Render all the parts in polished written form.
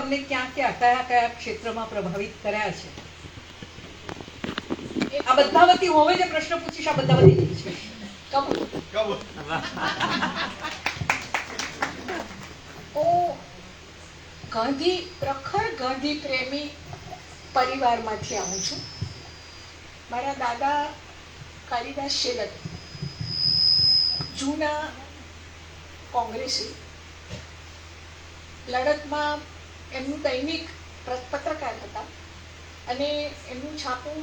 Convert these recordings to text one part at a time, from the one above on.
તમને ક્યાં કયા કયા ક્ષેત્રમાં પ્રભાવિત કર્યા છે? આ બધા વતી હોવે જે પ્રશ્ન પૂછીશ, આ બધા વતી છે. કબૂલ. હું પ્રખર ગાંધી પ્રેમી પરિવારમાંથી આવું છું. મારા દાદા કાલિદાસ શેલત જૂના કોંગ્રેસી, લડતમાં એમનું દૈનિક પત્રકાર હતા અને એમનું છાપું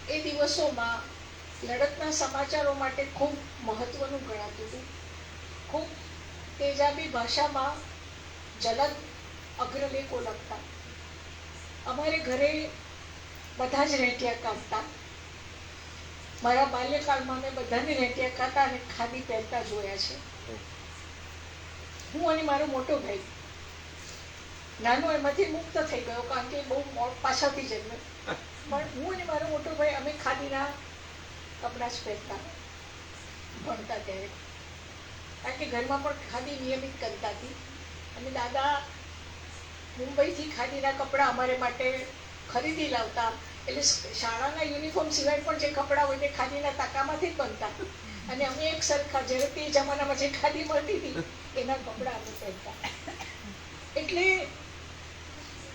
એ દિવસોમાં લડતના સમાચારો માટે ખૂબ મહત્વનું ગણાતું હતું. ખૂબ તેજાબી ભાષામાં જલદ અગ્રલેખો લખતા. અમારે ઘરે બધા જ રેંટિયા કાઢતા. મારા બાલ્યકાળમાં મેં બધાને રેંટિયા કાઢતા અને ખાદી પહેરતા જોયા છે. હું અને મારો મોટો ભાઈ નાનો એમાંથી મુક્ત થઈ ગયો, કારણ કે બહુ પાછળથી જન્મ્યો. પણ હું અને મારો મોટો ભાઈ અમે ખાદીના કપડાં જ પહેરતા ભણતા ત્યારે, કારણ કે ઘરમાં પણ ખાદી નિયમિત કરતા હતી. અને દાદા મુંબઈથી ખાદીના કપડાં અમારે માટે ખરીદી લાવતા. એટલે શાળાના યુનિફોર્મ સિવાય પણ જે કપડાં હોય તે ખાદીના તાકામાંથી જ બનતા. અને અમે એક સરખા, જ્યારે તે જમાનામાં જે ખાદી મળતી હતી એના કપડાં અમે પહેરતા. એટલે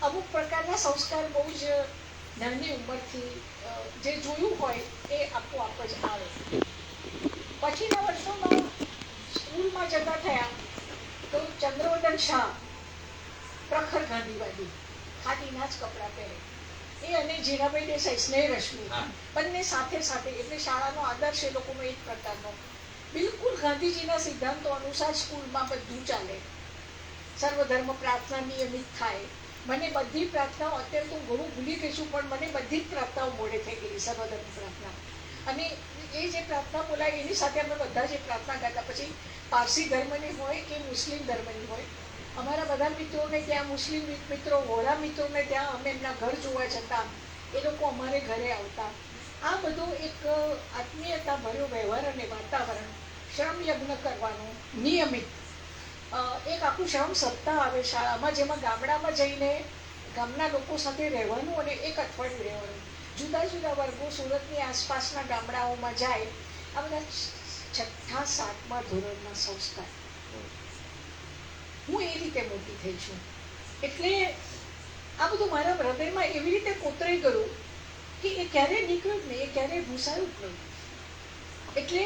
અમુક પ્રકારના સંસ્કાર બહુ જ નાની ઉંમરથી જે જોયું હોય એ આપોઆપ જ આવે. પછીના વર્ષોમાં સ્કૂલમાં જતા થયા તો ચંદ્રવદન શાહ પ્રખર ગાંધીવાદી, ખાદીના જ કપડાં પહેરે. એ અને જીરાભાઈ દેસાઈ સ્નેહરશ્મિ બંને સાથે સાથે, એટલે શાળાનો આદર્શ એ લોકોનો એક પ્રકારનો. બિલકુલ ગાંધીજીના સિદ્ધાંતો અનુસાર સ્કૂલમાં બધું ચાલે. સર્વધર્મ પ્રાર્થના નિયમિત થાય. મને બધી પ્રાર્થનાઓ, અત્યારે તો ઘણું ભૂલી ગઈ છું, પણ મને બધી જ પ્રાર્થનાઓ મોડે થઈ ગઈ, સર્વધર્મ પ્રાર્થના. અને એ જે પ્રાર્થના બોલાય એની સાથે અમે બધા જે પ્રાર્થના ગાતા. પછી પારસી ધર્મની હોય કે મુસ્લિમ ધર્મની હોય, અમારા બધા મિત્રોને ત્યાં, મુસ્લિમ મિત્રો, વોરા મિત્રોને ત્યાં અમે એમના ઘર જોવા જતા. એ લોકો અમારે ઘરે આવતા. આ બધો એક આત્મીયતા ભર્યો વ્યવહાર અને વાતાવરણ, શ્રમ યજ્ઞ કરવાનું નિયમિત, એક આખું શ્રમ સપ્તાહ આવે શાળામાં, જેમાં ગામડામાં જઈને ગામના લોકો સાથે રહેવાનું અને એક અઠવાડિયું રહેવાનું. જુદા જુદા વર્ગો સુરતની આસપાસના ગામડાઓમાં જાય. આ બધા 6ઠા 7મા ધોરણના સંસ્કાર. હું એ રીતે મોટી થઈ છું. એટલે આ બધું મારા હૃદયમાં એવી રીતે કોતરાઈ ગયું કે એ ક્યારેય નીકળ્યું જ નહીં, એ ક્યારેય ભૂસાયું જ નહીં. એટલે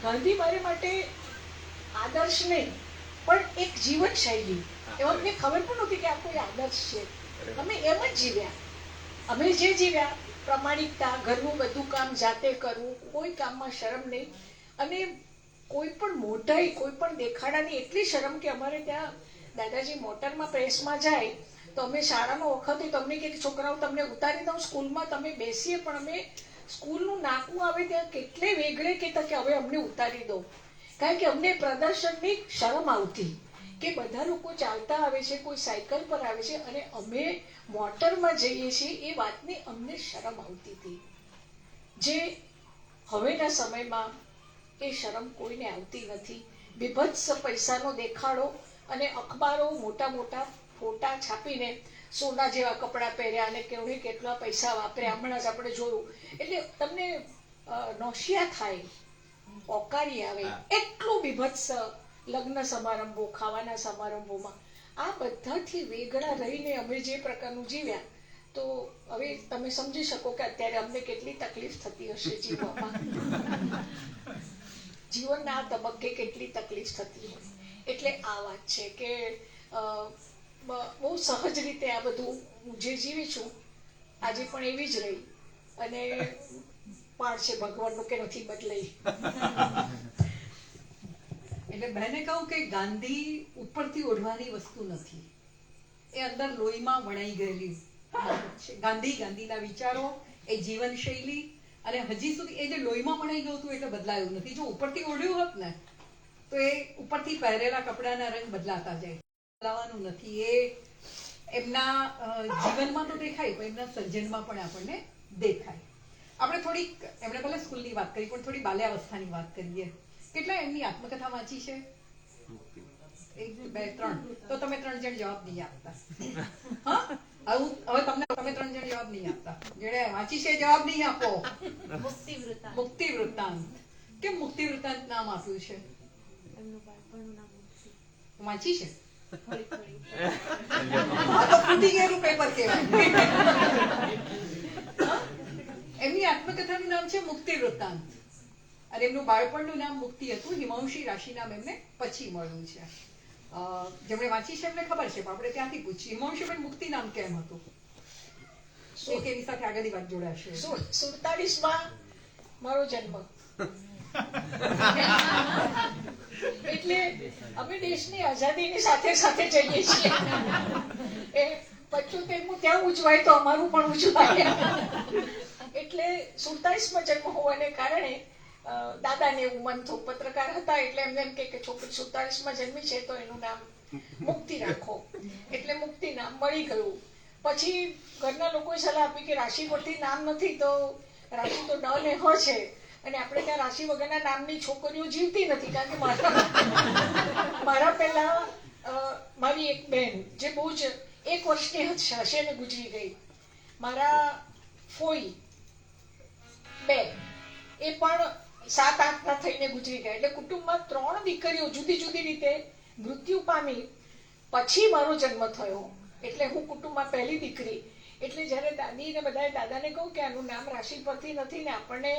ગાંધી મારે માટે આદર્શ નહીં, પણ એક જીવન શૈલી. એમાં મને ખબર પણ નહોતી કે આ કોઈ આદર્શ છે. અમે એમ જ જીવ્યા. અમે જે જીવ્યા, પ્રમાણિકતા, ઘરનું બધું કામ જાતે કરવું, કોઈ કામમાં શરમ નહીં. અને કોઈ પણ મોટાઈ, કોઈ પણ દેખાડાની એટલી શરમ કે અમારે ત્યાં દાદાજી મોટરમાં પ્રેસમાં જાય તો અમે શાળાનો વખત હોય તો અમને કે છોકરાઓ તમને ઉતારી દઉં સ્કૂલમાં, તમે બેસીએ. પણ અમે સ્કૂલનું નાકું આવે ત્યાં કેટલે વેગળે કહેતા કે હવે અમને ઉતારી દો, કારણ કે અમને પ્રદર્શનની શરમ આવતી કે બધા લોકો ચાલતા આવે છે, કોઈ સાયકલ પર આવે છે અને અમે મોટરમાં જઈએ છીએ, એ વાતની અમને શરમ આવતી હતી. જે હવેના સમયમાં એ શરમ કોઈને આવતી નથી. બીભત્સ પૈસાનો દેખાડો અને અખબારો મોટા મોટા ફોટા છાપીને સોના જેવા કપડાં પહેર્યા અને કેવડે કેટલા પૈસા વાપર્યા. હમણાં જ આપણે જોયું. એટલે તમને નોશિયા થાય, ઓકારી આવે એટલું બીભત્સ લગ્ન સમારંભો, ખાવાના સમારંભોમાં. આ બધાથી વેગળા રહીને અમે જે પ્રકારનું જીવ્યા, તો હવે તમે સમજી શકો કે અત્યારે અમને કેટલી તકલીફ થતી હશે જીવવામાં. જીવનના આ તબક્કે કેટલી તકલીફ થતી હોય. એટલે આ વાત છે કે બહુ સહજ રીતે આ બધું હું જે જીવી છું આજે પણ એવી જ રહી. અને પાડ છે ભગવાનનું કે નથી બદલાઈ. એટલે બહેને કહું કે ગાંધી ઉપરથી ઓઢવાની વસ્તુ નથી, એ અંદર લોહીમાં વણાઈ ગયેલી છે. ગાંધીના વિચારો, એ જીવનશૈલી, અને હજી સુધી એ જે લોહીમાં વણાઈ ગયું હતું એટલે બદલાયું નથી. જો ઉપરથી ઓઢ્યું હોત ને તો એ ઉપરથી પહેરેલા કપડાના રંગ બદલાતા જાય. બદલાવાનું નથી. એ એમના જીવનમાં તો દેખાય, પણ એમના સર્જનમાં પણ આપણને દેખાય. આપણે થોડીક, એમણે ભલે સ્કૂલની વાત કરી, પણ થોડી બાલ્યાવસ્થાની વાત કરીએ. કેટલા એમની આત્મકથા વાંચી છે? 1, 2, 3. તો તમે 3 જણ જવાબ નહીં આપતા. હવે તમે 3 જણ જવાબ નહીં આપતા. જેણે વાંચી છે જવાબ નહીં આપો. મુક્તિ વૃત્તાંત. મુક્તિ વૃત્તાંત. કેમ મુક્તિ વૃત્તાંત નામ આપ્યું છે? એમનું બાળપણનું નામ મુક્તિ. વાંચી છે? થોડી થોડી. આ તો ફૂટી ગયેલું પેપર કહેવાય. એમની આત્મકથાનું નામ છે મુક્તિ વૃત્તાંત અને એમનું બાળપણનું નામ મુક્તિ હતું. હિમાંશી રાશિ નામ એમને પછી મળ્યું છે. જેમણે વાંચી છે એમને ખબર છે, પણ આપણે ત્યાંથી પૂછીએ. હિમાંશુબેન, મુક્તિ નામ કેમ હતું? એક એની સાથે આગળની વાત જોડાશે. 47માં મારો જન્મ. એટલે અમે દેશની આઝાદીની સાથે સાથે જઈએ છીએ. એ 75મું ત્યાં ઉજવાય તો અમારું પણ ઉજવાય. એટલે 47માં જન્મ હોવાને કારણે દાદાને એવું મન થયું. પત્રકાર હતા એટલે એમને એમ કે છોકરી 47માં જન્મી છે તો એનું નામ મુક્તિ રાખો. એટલે મુક્તિ નામ મળી ગયું. પછી ઘરના લોકોએ સલાહ આપી કે રાશિ પરથી નામ નથી તો રાશિ તો ડ ને હ છે અને આપણે ત્યાં રાશિ વગરના નામની છોકરીઓ જીવતી નથી. કારણ કે મારા પહેલા મારી એક બેન જે બહુ જ 1 વર્ષની હશે ને ગુજરી ગઈ. મારા ફોઈ 2 એ પણ 7-8ના થઈને ગુજરી ગયા. એટલે કુટુંબમાં 3 દીકરીઓ જુદી જુદી રીતે મૃત્યુ પામી પછી મારો જન્મ થયો. એટલે હું કુટુંબમાં પહેલી દીકરી. એટલે જ્યારે દાદીને બધાએ દાદાને કહું કે આનું નામ રાશિ પરથી નથી ને આપણને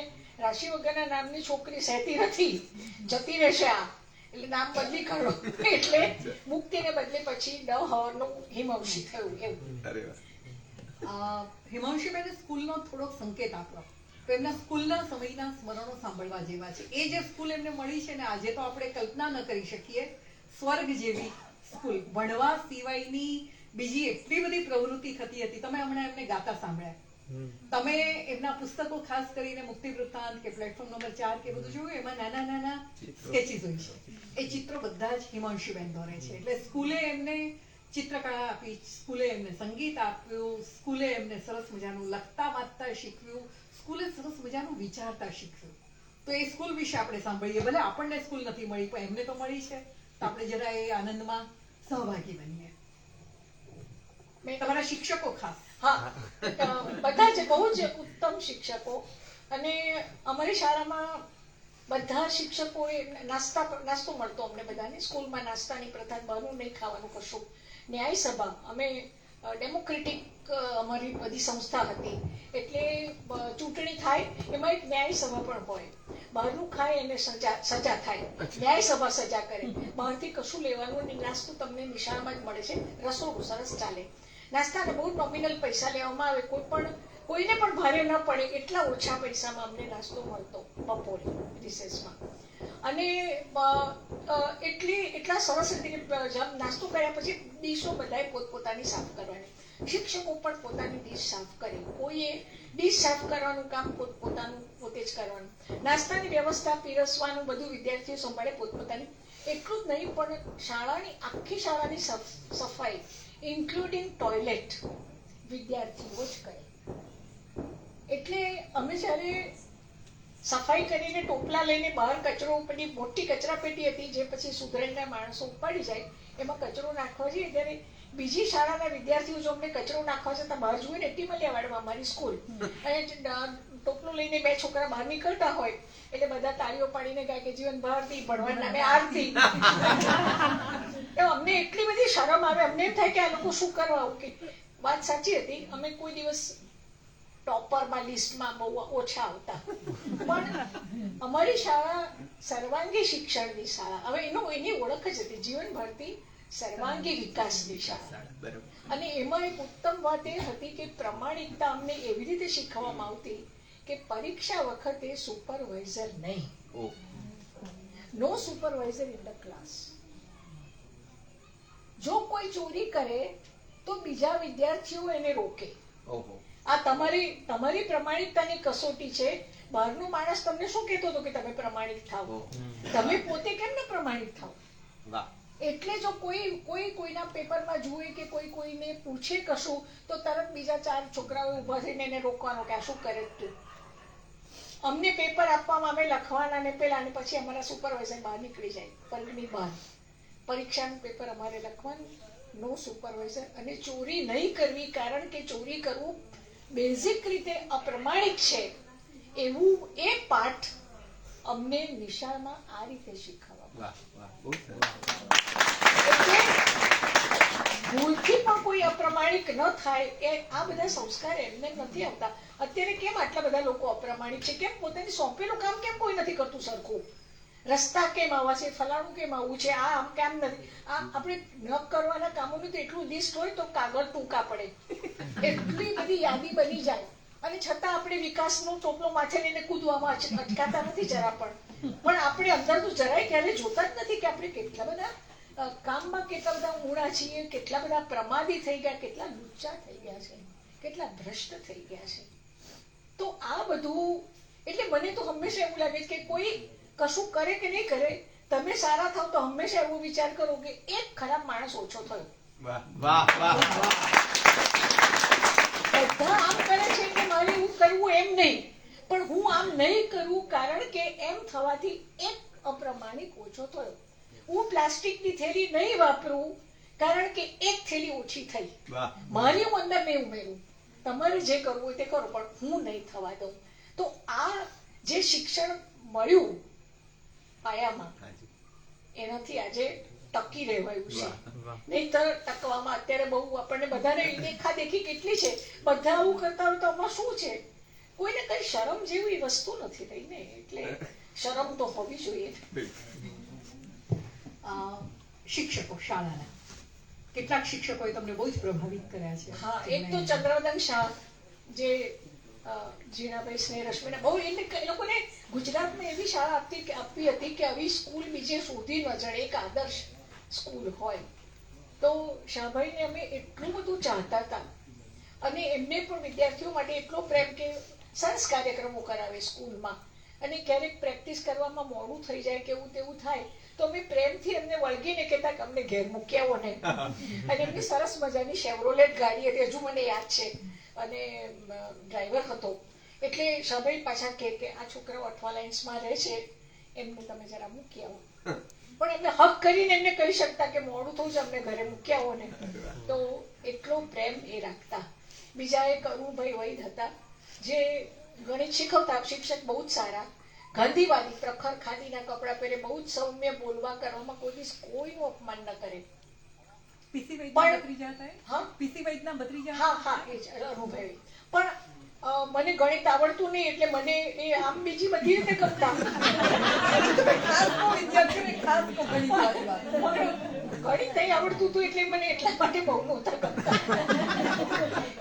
રાશિ વગરના નામની છોકરી સહેતી નથી, જતી રહેશે આ, એટલે નામ બદલી કરો. એટલે મુક્તિને બદલે પછી ડ હ નું હિમાંશી થયું. એવું. હિમાંશુબેને સ્કૂલનો થોડોક સંકેત આપ્યો તો એમના સ્કૂલના સમયના સ્મરણો સાંભળવા જેવા છે. એ જે સ્કૂલ એમને મળી છે ને આજે તો આપણે કલ્પના ન કરી શકીએ. સ્વર્ગ જેવી સ્કૂલ. ભણવા સિવાયની બીજી એટલી બધી પ્રવૃત્તિ થતી હતી. તમે હમણાં એમને ગાતા સાંભળ્યા. તમે એમના પુસ્તકો ખાસ કરીને મુક્તિ વૃત્તાંત કે પ્લેટફોર્મ નંબર 4 કે બધું જોયું, એમાં નાના નાના સ્કેચીસ હોય છે. એ ચિત્રો બધા જ હિમાંશુબેન દોરે છે. એટલે સ્કૂલે એમને ચિત્રકળા આપી, સ્કૂલે એમને સંગીત આપ્યું, સ્કૂલે એમને સરસ મજાનું લખતા વાંચતા શીખવ્યું, સ્કૂલે સરસ મજાનું વિચારતા શીખવ્યું. તો એ સ્કૂલ વિશે આપણે સાંભળીએ. ભલે આપણને સ્કૂલ નથી મળી પણ એમને તો મળી છે, તો આપણે જરા એ આનંદમાં સહભાગી બનીએ. તમારા શિક્ષકો ખાસ? હા, બધા જ બહુ જ ઉત્તમ શિક્ષકો. અને અમારી શાળામાં બધા શિક્ષકોએ નાસ્તો મળતો અમને બધાને. સ્કૂલમાં નાસ્તાની પ્રથા, બહારનું નહીં ખાવાનું કશું. ન્યાય સભા, અમે ડેમોક્રેટિક અમારી બધી સંસ્થા હતી. એટલે ચૂંટણી થાય એમાં એક ન્યાય સભા પણ હોય. બહારનું ખાય એને સજા થાય. ન્યાય સભા સજા કરે. બહારથી કશું લેવાનું નહીં, નાસ્તો તમને નિશાળમાં જ મળે છે. રસોડું સરસ ચાલે. નાસ્તાને બહુ નોમિનલ પૈસા લેવામાં આવે. કોઈને પણ ભારે ન પડે એટલા ઓછા પૈસામાં અમને નાસ્તો મળતો બપોરે રિસેસમાં. અને એટલા સરસ રીતે નાસ્તો કર્યા પછી ડીશો બધાએ પોતપોતાની સાફ કરવાની. શિક્ષકો પણ પોતાની ડીશ સાફ કરે. કોઈએ ડીશ સાફ કરવાનું કામ પોતાનું પોતે જ કરવાનું. નાસ્તાની વ્યવસ્થા, પીરસવાનું બધું વિદ્યાર્થીઓ સંભાળે પોતપોતાની. એટલું જ નહીં પણ આખી શાળાની સફાઈ ઇન્ક્લુડિંગ ટોયલેટ વિદ્યાર્થીઓ જ કરે. એટલે અમે જ્યારે સફાઈ કરીને ટોપલા લઈને બહાર કચરો, પેલી મોટી કચરા પેટી હતી જે પછી સુધરેલના માણસો ઉપાડી જાય, એમાં કચરો નાખવા જઈએ ત્યારે બીજી શાળાના વિદ્યાર્થીઓ જો અમને કચરો નાખવા જતા બહાર જુએ ને, ટીમલિયાવાડમાં અમારી સ્કૂલ, અને ટોપલું લઈને 2 છોકરા બહાર નીકળતા હોય એટલે બધા તાળીઓ પાડીને ગાય કે જીવન ભારતી, ભણવાના નામે આરતી. અમને એટલી બધી શરમ આવે. અમને એમ થાય કે આ લોકો શું કરવા. ઓકે, વાત સાચી હતી. અમે કોઈ દિવસ ટોપરમાં લિસ્ટમાં બહુ ઓછા આવતા, પણ અમારી શાળા સર્વાંગી શિક્ષણની શાળા. હવે એની ઓળખ જ હતી જીવન ભારતી સર્વાંગી વિકાસની શાળા. અને એમાં એક ઉત્તમ વાત એ હતી કે પ્રમાણિકતા અમને એવી રીતે શીખવવામાં આવતી કે પરીક્ષા વખતે સુપરવાઇઝર નહીં. નો સુપરવાઇઝર ઇન ધ ક્લાસ. જો કોઈ ચોરી કરે તો બીજા વિદ્યાર્થીઓ એને રોકે. આ તમારી પ્રમાણિકતાની કસોટી છે. બહારનો માણસ તમને શું કહેતો હતો કે તમે પ્રમાણિક થાવ, તમે પોતે કેમ ન પ્રમાણિક થાવ? એટલે જો કોઈના પેપરમાં જુએ કે કોઈને પૂછે કશું તો તરત બીજા 4 છોકરાઓ ઊભા થઈને એને રોકવાનો કે આ શું કરે તું. અમને પેપર આપવામાં આવે લખવાના ને પેલા, અને પછી અમારા સુપરવાઇઝર બહાર નીકળી જાય પર્ગની બહાર. પરીક્ષાનું પેપર અમારે લખવાનું, નો સુપરવાઇઝર, અને ચોરી નહીં કરવી, કારણ કે ચોરી કરવું બેઝિક રીતે અપ્રમાણિક છે, એવું એ પાઠ અમને નિશાળમાં આ રીતે શીખવવામાં. એટલે ભૂલથી પણ કોઈ અપ્રમાણિક ન થાય, એ આ બધા સંસ્કાર એમને નથી આવતા. અત્યારે કેમ આટલા બધા લોકો અપ્રમાણિક છે? કેમ પોતાની સોંપેલું કામ કેમ કોઈ નથી કરતું સરખું? રસ્તા કેમ આવા છે, ફલાણું કેમ આવું છે, આ આમ કેમ નથી? આ આપણે ન કરવાના કામોનું તો એટલું લિસ્ટ હોય તો કાગળ ટૂંકા પડે, એટલી બધી યાદી બની જાય, અને છતાં આપણે વિકાસનો ચોપલો માથે લઈને કૂદવામાં અટકાતા નથી જરા પણ આપણે અંદર તો જરાય ક્યારે જોતા જ નથી કે આપણે કેટલા બધા કામમાં કેટલા બધા મૂળા છીએ, કેટલા બધા પ્રમાદી થઈ ગયા, કેટલા લુચ્ચા થઈ ગયા છે, કેટલા ભ્રષ્ટ થઈ ગયા છે. તો આ બધું, એટલે મને તો હંમેશા એવું લાગે છે કે કોઈ કશું કરે કે નહીં કરે, તમે સારા થાવ તો હંમેશા એવો વિચાર કરો કે એક ખરાબ માણસ ઓછો થયો. બધા આમ કરે છે કે મારે એવું કરવું એમ નહીં, પણ હું આમ નહીં કરું કારણ કે એમ થવાથી એક અપ્રમાણિક ઓછો થયો. હું પ્લાસ્ટિકની થેલી નહીં વાપરું કારણ કે એક થેલી ઓછી થઈ, મારી હું અંદર નહીં ઉમેરું. તમારે જે કરવું હોય તે કરો, પણ હું નહીં થવા દઉં. તો આ જે શિક્ષણ મળ્યું પાયામાં, એનાથી આજે ટકી રહેવાયું છે. નહીંતર ટકવામાં અત્યારે બહુ આપણને બધાને દેખાદેખી કેટલી છે, બધા આવું કરતા હોય તો આમાં શું છે? કોઈને કઈ શરમ જેવી વસ્તુ નથી રહી ને, એટલે શરમ તો હોવી જોઈએ. શિક્ષકો શાળાના કેટલાક શિક્ષકોએ તમને બહુ જ પ્રભાવિત કર્યા છે. હા, એક તો ચંદ્રવદન શાહ, જે જીણાભાઈ સ્નેહ રશ્મિના બહુ, એટલે એ લોકોને ગુજરાતમાં એવી શાળા આપી હતી કે આવી સ્કૂલ બીજે શોધી ન જડે, એક આદર્શ સ્કૂલ હોય. તો શાહભાઈને અમે એટલું બધું ચાહતા હતા, અને એમને પણ વિદ્યાર્થીઓ માટે એટલો પ્રેમ કે સરસ કાર્યક્રમો કરાવે સ્કૂલમાં, અને ક્યારેક પ્રેક્ટિસ કરવામાં મોડું થઈ જાય કે એવું તેવું થાય તો અમે પ્રેમથી એમને વળગીને કહેતા કે અમને ઘેર મૂકી આવો ને. અને એમની સરસ મજાની શેવરોલેટ ગાડી હતી, હજુ મને યાદ છે, અને ડ્રાઈવર હતો. એટલે શાહભાઈ પાછા કહે કે આ છોકરાઓ અઠવા લાઇન્સમાં રહે છે, એમને તમે જરા મૂકી આવો. પણ એમને હક કરીને એમને કહી શકતા કે મોડું થયું છે, અમને ઘરે મૂકી આવો ને. તો એટલો પ્રેમ એ રાખતા. બીજા એક અરુણભાઈ વૈદ હતા, જે ગણિત શીખવતા, શિક્ષક બહુ જ સારા, ગાંધીવાદી, પ્રખર ખાદીના કપડાં પહેરે, બહુ જ સૌમ્ય બોલવા કરવામાં, કોઈ દિવસ કોઈનું અપમાન ન કરે. પીસી વૈદના ભત્રીજા હતા? હા, પીસી વૈદના ભત્રીજા. હા હા, એ જ અરુણભાઈ. પણ મને ગણિત આવડતું નહીં, એટલે મને એ આમ બીજી બધી રીતે ગમતા. ગણિત નહીં આવડતું હતું એટલે મને એટલા માટે બહુ નહોતા ગમતા,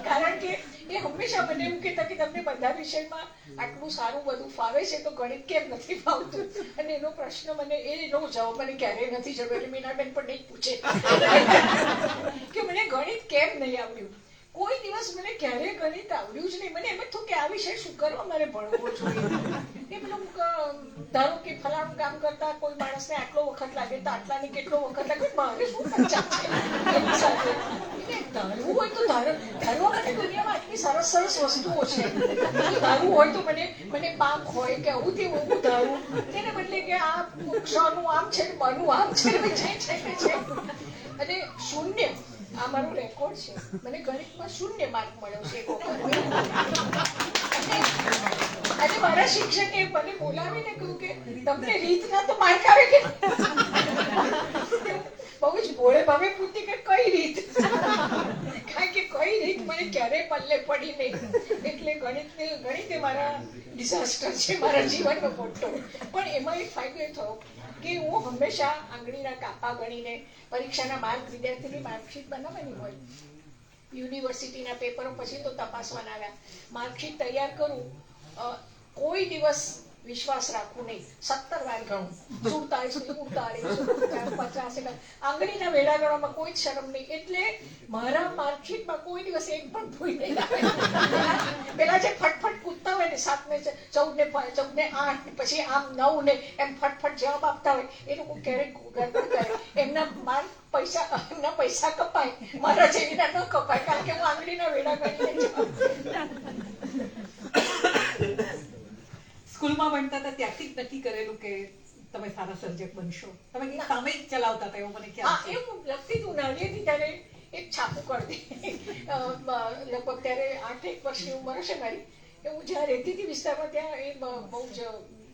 કારણ કે એ હંમેશા મને એવું કહેતા કે તમને બધા વિષયમાં આટલું સારું બધું ફાવે છે તો ગણિત કેમ નથી ફાવતું? અને એનો પ્રશ્ન મને, એનો જવાબ મને ક્યારેય નથી જડ્યો. એટલે મીનાબેન પણ નહીં પૂછે કે મને ગણિત કેમ નહીં આવડ્યું. કોઈ દિવસ મને ક્યારેય ગણિત આવડ્યું જ નહીં. મને એમ જ થયું કે આ વિષય શું કરવા મારે ભણવો જોઈએ. એ પેલું ધારો કે ફલાણું કામ કરતા કોઈ માણસને આટલો વખત લાગે તો આટલાને કેટલો વખત લાગે, મારે શું પંચાત છે એની સાથે? ધારવું હોય તો ધારવા માટે દુનિયામાં આટલી સરસ સરસ વસ્તુઓ છે. ધારવું હોય તો મને પાંખ હોય કે આવું તેવું હું ધારું, તેને બદલે કે આ ક્ષનું આમ છે, બનું આમ છે, જે છે તે છે. અને શૂન્ય, આ મારો રેકોર્ડ છે, મને ગણિતમાં 0 માર્ક મળ્યો છે એક વખત. અને મારા શિક્ષકે મને બોલાવીને કહ્યું કે તમને રીતના તો માર્ક આવે કે? બહુ જ ભોળે ભાવે પૂછતી કે કઈ રીત, કારણ કે કઈ રીત મને ક્યારેય પલ્લે પડી નહીં. એટલે ગણિત એ મારા ડિઝાસ્ટર છે, મારા જીવનનો મોટો. પણ એમાં એક ફાયદો એ થયો કે હું હંમેશા આંગળીના કાપા ગણીને પરીક્ષાના માર્ક, વિદ્યાર્થીની માર્કશીટ બનાવવાની હોય, યુનિવર્સિટીના પેપરો પછી તો તપાસવાના આવ્યા, માર્કશીટ તૈયાર કરું, કોઈ દિવસ વિશ્વાસ રાખવું નહીં, 17 વાર ગણું, 47, 48, 50, આંગળીના વેડા ગણવામાં કોઈ જ શરમ નહીં. એટલે મારા માર્કશીટમાં કોઈ દિવસ એક પણ ભૂલ નહીં આવે. પેલા જે ફટફટ કૂદતા હોય ને 7 ને 14 ને 8 પછી આમ 9 ને એમ ફટફટ જવાબ આપતા હોય, એ લોકો ક્યારેક ગડબડ કરે. એમના પૈસા કપાય, મારા જેવીના ન કપાય, કારણ કે હું આંગળીના વેડા ગણીને સ્કૂલમાં ભણતા હતા ત્યારથી જ નક્કી કરેલું કે તમે સારા સર્જક બનશો? તમે કંઈક સામે જ ચલાવતા હતા એવું મને ખ્યાલ હા છે. એવું લખતી હતું નાની હતી ત્યારે એક છાપું કરતી લગભગ ત્યારે 8-1 વર્ષની ઉંમર હશે મારી. હું જ્યાં રહેતી હતી વિસ્તારમાં ત્યાં એ બહુ જ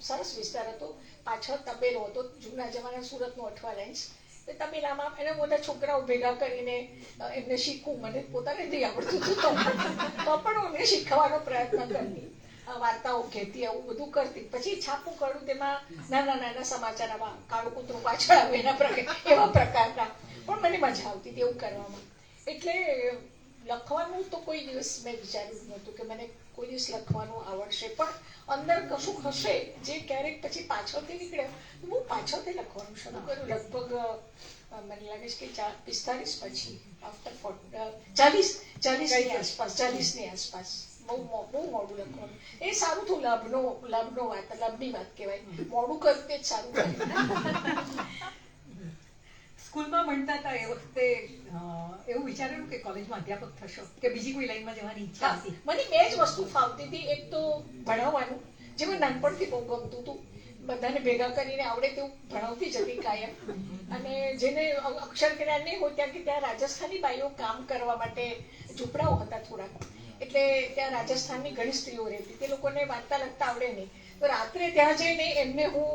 સરસ વિસ્તાર હતો. પાછળ તબેલો હતો, જૂના જમાના સુરતનો અઠવાલાઇન્સ. તબેલામાં એના બધા છોકરાઓ ભેગા કરીને એમને શીખવું. મને પોતાને નહીં આવડતું હતું તો પણ હું એમને શીખવાનો પ્રયત્ન કરતી, વાર્તાઓ કહેતી, આવું બધું કરતી. પછી છાપું કાઢું, તેમાં નાના નાના સમાચાર, આવા કાળું કૂતરું પાછળ આવે એવા પ્રકારના. પણ મને મજા આવતી હતી એવું કરવામાં. એટલે લખવાનું તો કોઈ દિવસ મેં વિચાર્યું નહોતું કે મને કોઈ દિવસ લખવાનું આવડશે, પણ અંદર કશું હશે જે ક્યારેક પછી પાછળથી નીકળે. હું પાછળથી લખવાનું શરૂ કર્યું લગભગ મને લાગે છે કે 45 પછી, આફ્ટર 40ની આસપાસ. બહુ મોડું લખવાનું. એ સારું થયું, લાભની વાત કહેવાય. મોડું કર્યું તે જ સારું કર્યું. સ્કૂલમાં ભણતા હતા એ વખતે એવું વિચારેલું કે કોલેજમાં અધ્યાપક થશો કે બીજી કોઈ લાઈનમાં જવાની ઈચ્છા હતી? મને બે જ વસ્તુ ફાવતી હતી. એક તો ભણાવવાનું, જે મને નાનપણથી બહુ ગમતું હતું. બધાને ભેગા કરીને આવડે તેવું ભણાવતી જ હતી કાયમ. અને જેને અક્ષર જ્ઞાન નહીં હોય ત્યાં રાજસ્થાની બાઈઓ કામ કરવા માટે ઝૂંપડાઓ હતા થોડાક. એટલે ત્યાં રાજસ્થાનની ઘણી સ્ત્રીઓ રહેતી. તે લોકોને વાંચતા લખતા આવડે નહીં, તો રાત્રે ત્યાં જઈને એમને હું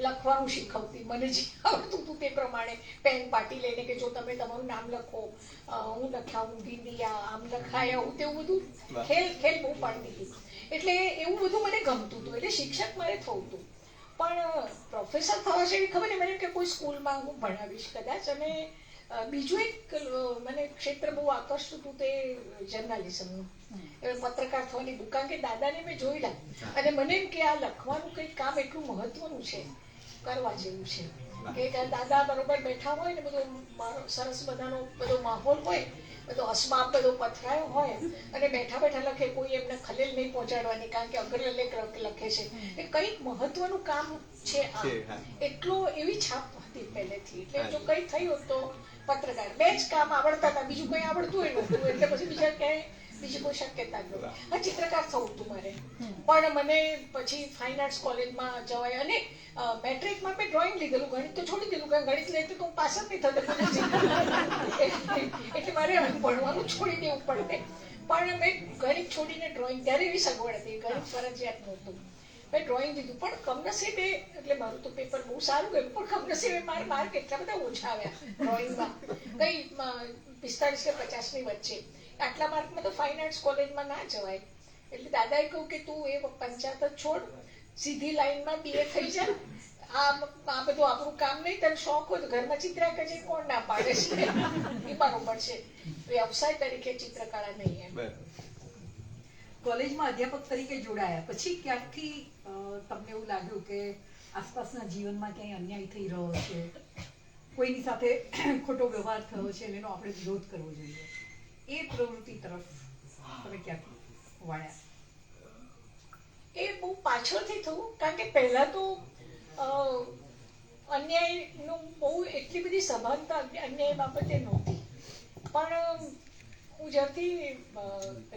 લખવાનું શીખવતી. મને જે આવડતું હતું તે પ્રમાણે પેન પાટી લઈને કે જો તમે તમારું નામ લખો, હું લખાવું બિંદિયા, આમ લખાય, આવું તેવું બધું ખેલ બહુ પાડતી હતી. એટલે એવું બધું મને ગમતું હતું. એટલે શિક્ષક મારે થવું હતું, પણ પ્રોફેસર થવા જેવી ખબર નહીં મને કે કોઈ સ્કૂલમાં હું ભણાવીશ કદાચ. અને બીજું એક મને ક્ષેત્ર બહુ આકર્ષતું હતું તે જર્નાલિઝમનું. પત્રકાર થવાની દુકાન કે દાદાને મેં જોયેલા, અને મને એમ કે આ લખવાનું કંઈક કામ એટલું મહત્વનું છે, કરવા જેવું છે. કે દાદા બરોબર બેઠા હોય ને બધો સરસ બધાનો બધો માહોલ હોય, બધો અસમાપ બધો પથરાયો હોય, અને બેઠા બેઠા લખે, કોઈ એમને ખલેલ નહીં પહોંચાડવાની, કારણ કે અગ્રલેખ લખે છે. એ કંઈક મહત્વનું કામ છે આ. એટલો એવી છાપ હતી પહેલેથી. એટલે જો કંઈ થયું તો પત્રકાર. બે જ કામ આવડતા હતા, બીજું કંઈ આવડતું હોય નહોતું. એટલે પછી બીજી કોઈ શક્યતા જ નહોતી. હા, ચિત્રકાર થવું હતું મારે. પણ મને પછી ફાઇન આર્ટ્સ કોલેજમાં જવાય, અને મેટ્રિકમાં મેં ડ્રોઈંગ લીધેલું. ગણિત તો છોડી દીધું, કારણ ગણિત લેતી તો હું પાસ જ નહીં થતી. એટલે મારે ભણવાનું છોડી દેવું પડે. પણ મેં ગણિત છોડીને ડ્રોઈંગ, ત્યારે એવી સગવડ હતી, ગણિત ફરજિયાત નહોતું. મેં ડ્રોઈંગ લીધું, પણ કમનસીબે, એટલે મારું તો પેપર બહુ સારું ગયું, પણ કમનસીબે મારા માર્ક એટલા બધા ઓછા આવ્યા ડ્રોઈંગમાં. કઈ 45 કે 50ની વચ્ચે. આટલા માર્કમાં તો ફાઇન આર્ટ્સ કોલેજમાં ના જવાય. એટલે દાદાએ કહ્યું કે તું એ પંચાયત જ છોડ, સીધી લાઈનમાં BA થઈ જા. આ બધું આપણું કામ નહીં, તને શોખ હોય તો ઘરમાં ચિત્ર કરજે, કોણ ના પાડે છે. એ બરોબર છે, વ્યવસાય તરીકે ચિત્રકળા નહીં એમ. કોલેજમાં અધ્યાપક તરીકે જોડાયા પછી ક્યાંકથી તમને એવું લાગ્યું કે આસપાસના જીવનમાં ક્યાંય અન્યાય થઈ રહ્યો છે, કોઈની સાથે ખોટો વ્યવહાર થયો છે અને એનો આપણે વિરોધ કરવો જોઈએ, એ પ્રવૃત્તિ તરફ તમે ક્યાંથી વળ્યા? એ બહુ પાછળથી થયું, કારણ કે પહેલા તો અન્યાયનું બહુ એટલી બધી સભાનતા અન્યાય બાબતે નહોતી. પણ હું જ્યારથી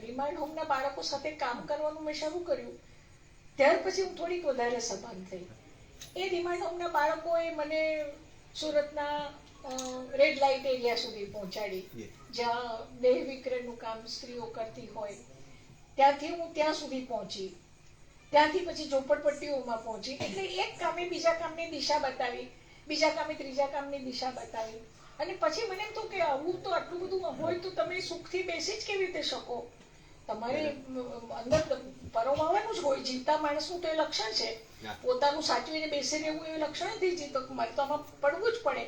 રિમાન્ડ હોમના બાળકો સાથે કામ કરવાનું મેં શરૂ કર્યું, ત્યાર પછી હું થોડીક વધારે સભાન થઈ. એ રિમાન્ડ હોમના બાળકોએ મને સુરતના રેડ લાઇટ એરિયા સુધી પહોંચાડી, જ્યાં દેહ વિક્રયનું કામ સ્ત્રીઓ કરતી હોય. ત્યાંથી હું ત્યાં સુધી પહોંચી, ત્યાંથી પછી ઝોપડપટ્ટીઓમાં પહોંચી. એટલે એક કામે બીજા કામની દિશા બતાવી, બીજા કામે ત્રીજા કામની દિશા બતાવી. અને પછી મને એમ થયું કે આવું તો આટલું બધું હોય તો તમે સુખથી બેસી જ કેવી રીતે શકો? તમારે અંદર પરોવાવાનું જ હોય. જીવતા માણસનું તો એ લક્ષણ છે, પોતાનું સાચવીને બેસી રહેવું એ લક્ષણ નથી. જીતો મારે તો આમાં પડવું જ પડે.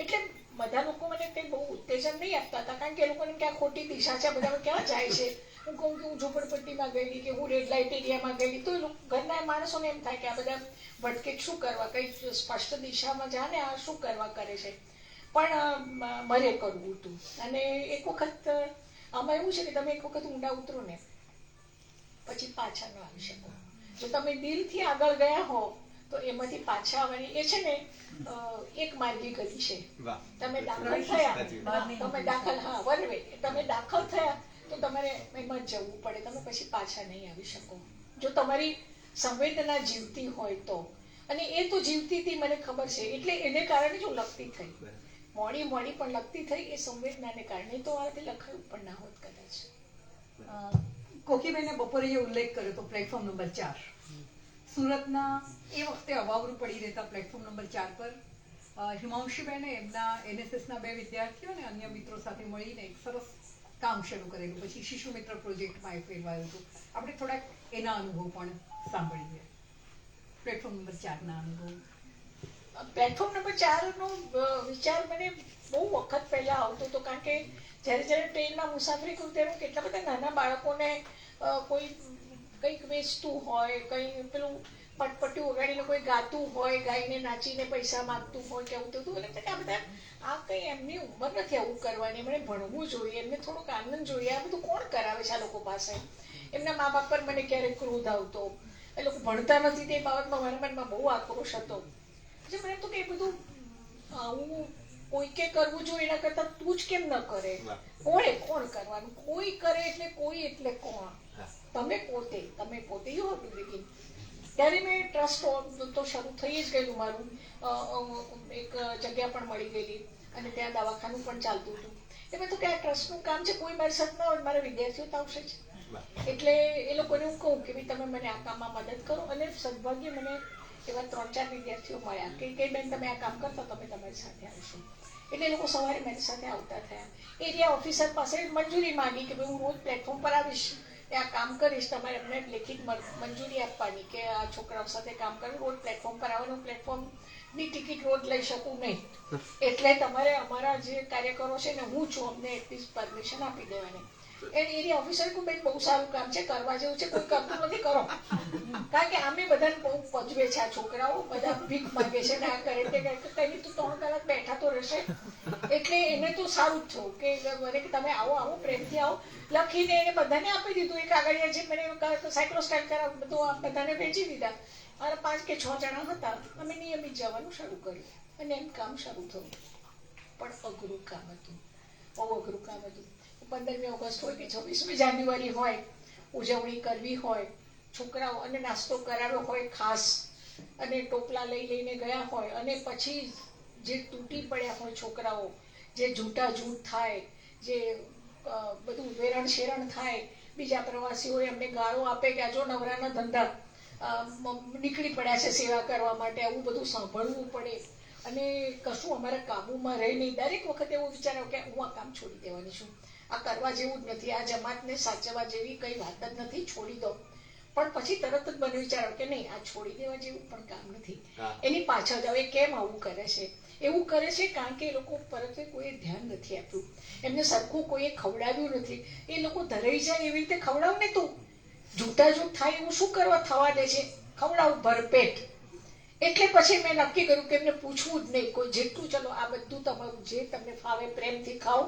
એટલે બધા લોકો મને કંઈ બહુ ઉત્તેજન નહીં આપતા હતા, કારણ કે એ લોકોને ક્યાં ખોટી દિશા છે, બધા ક્યાં જાય છે. હું કહું કે હું ઝોપડપટ્ટીમાં ગયેલી કે હું રેડ લાઇટ એરિયામાં ગયેલી, તો ઘરના માણસોને એમ થાય કે આ બધા ભટકે શું કરવા, કંઈ સ્પષ્ટ દિશામાં જાને આ શું કરવા કરે છે. પણ મારે કરવું હતું. અને એક વખત આમાં એવું છે કે તમે એક વખત ઊંડા ઉતરો ને પછી પાછા ન આવી શકો. જો તમે દિલથી આગળ ગયા હો તો એમાંથી પાછા આવવાની, એ છે ને એક માર્ગી ગતિ છે. તમે દાખલ થયા, તમે દાખલ થયા તો તમારે એમાં જવું પડે, તમે પછી પાછા નહીં આવી શકો. જો તમારી સંવેદના જીવતી હોય તો. અને એ તો જીવતી હતી મને ખબર છે, એટલે એને કારણે જ હું લખતી થઈ. મોડી પણ લખતી થઈ એ સંવેદનાને કારણે, તો આથી લખાયું પણ ના હોત કદાચ. કોકીબેને બપોરે જે ઉલ્લેખ કર્યો તો પ્લેટફોર્મ નંબર 4, સુરતના એ વખતે અવાવરું પડી રહેતા પ્લેટફોર્મ નંબર 4 પર હિમાંશુબેને એમના NSSના 2 વિદ્યાર્થીઓ અને અન્ય મિત્રો સાથે મળીને એક સરસ કામ શરૂ કરેલું. પછી શિશુ મિત્ર પ્રોજેક્ટમાં એ ફેરવાયું હતું. આપણે થોડાક એના અનુભવ પણ સાંભળીએ, પ્લેટફોર્મ નંબર 4ના અનુભવ. પ્લેટફોર્મ નંબર 4 નો વિચાર મને બહુ વખત પહેલા આવતો હતો, કારણ કે જ્યારે ટ્રેનમાં મુસાફરી કરું ત્યારે કેટલા બધા નાના બાળકોને કોઈ કંઈક વેચતું હોય, કંઈ પેલું પટપટી ઉગાડીને કોઈ ગાતું હોય, ગાઈને નાચીને પૈસા માંગતું હોય, કેવું થતું. એટલે આ બધા આ કંઈ એમની ઉંમર નથી આવું કરવાની, એમણે ભણવું જોઈએ, એમને થોડોક આનંદ જોઈએ. આ બધું કોણ કરાવે છે આ લોકો પાસે? એમના મા બાપ પર મને ક્યારેક ક્રોધ આવતો, એ લોકો ભણતા નથી તે બાબતમાં મારા મનમાં બહુ આક્રોશ હતો. એટલે મને તો કે એ બધું આવું કોઈકે કરવું જોઈએ, એના કરતાં તું જ કેમ ન કરે? કોણ કરવાનું? કોઈ કરે એટલે કોઈ એટલે કોણ? તમે પોતે યુ હેવ ટુ બિગિન. ત્યારે મેં ટ્રસ્ટ તો શરૂ થઈ જ ગયેલું મારું, એક જગ્યા પણ મળી ગયેલી અને ત્યાં દવાખાનું પણ ચાલતું હતું. એટલે તો કે આ ટ્રસ્ટનું કામ છે, કોઈ મારી સાથે ના હોય, મારા વિદ્યાર્થીઓ તો આવશે જ. એટલે એ લોકોને હું કહું કે ભાઈ તમે મને આ કામમાં મદદ કરો. અને સદભાગ્ય મને એવા 3-4 વિદ્યાર્થીઓ મળ્યા કે બેન તમે આ કામ કરતા, તમે તમારી સાથે આવશો. એટલે એ લોકો સવારે મારી સાથે આવતા થયા. એરિયા ઓફિસર પાસે મંજૂરી માંગી કે ભાઈ હું રોજ પ્લેટફોર્મ પર આવીશ, આ કામ કરીશ, તમારે એમને લેખિત મંજૂરી આપવાની કે આ છોકરાઓ સાથે કામ કરવું, રોજ પ્લેટફોર્મ પર આવવાનું, પ્લેટફોર્મની ટિકિટ રોજ લઈ શકું નહીં, એટલે તમારે અમારા જે કાર્યકરો છે ને હું છું, અમને એટલી પરમિશન આપી દેવાની. એરિયા ઓફિસર કહું બેન બહુ સારું કામ છે, કરવા જેવું છે, કોઈ કરતું નથી, કરો. કારણ કે આમે બધાને બહુ પજવે છે આ છોકરાઓ, બધા ભીખ માંગે છે ને આ કરે તે કંઈ તો 3 કલાક બેઠા તો રહેશે. એટલે એને તો સારું જ થયું કે તમે આવો પ્રેમથી આવો. લખીને એને બધાને આપી દીધું. એક કાગળિયા જે મને સાયક્લોસ્ટાઇલ કરાવ બધું બધાને વેચી દીધા. અને 5 કે 6 જણા હતા, અમે નિયમિત જવાનું શરૂ કર્યું અને એમ કામ શરૂ થયું. પણ અઘરું કામ હતું, બહુ અઘરું કામ હતું. 15મી ઓગસ્ટ હોય કે 26મી જાન્યુઆરી હોય, ઉજવણી કરવી હોય, છોકરાઓ અને નાસ્તો કરાવ્યો હોય ખાસ, અને ટોપલા લઈને ગયા હોય, અને પછી જે તૂટી પડ્યા હોય છોકરાઓ, જે જૂઠ થાય, જે બધું વેરણ શેરણ થાય, બીજા પ્રવાસીઓ એમને ગાળો આપે કે આ જો નવરાના ધંધા નીકળી પડ્યા છે સેવા કરવા માટે, આવું બધું સાંભળવું પડે અને કશું અમારા કાબુમાં રહે નહીં. દરેક વખતે એવું વિચાર્યું કે હું આ કામ છોડી દેવાની છું, આ કરવા જેવું જ નથી, આ જમાતને સાચવવા જેવી કઈ વાત જ નથી, છોડી દો. પણ પછી તરત જ મને વિચાર્યો કે નહીં, આ છોડી દેવા જેવું પણ કામ નથી. એની પાછળ જાવ, એ કેમ આવું કરે છે? એવું કરે છે કારણ કે એ લોકો પરત્વે કોઈએ ધ્યાન નથી આપ્યું, એમને સરખું કોઈએ ખવડાવ્યું નથી. એ લોકો ધરાઈ જાય એવી રીતે ખવડાવ ને, તું જૂઠ થાય એવું શું કરવા થવા દે છે? ખવડાવ ભરપેટ. એટલે પછી મેં નક્કી કર્યું કે એમને પૂછવું જ નહીં કોઈ, જેટલું ચલો આ બધું તમારું જે તમને ફાવે પ્રેમથી ખાઓ,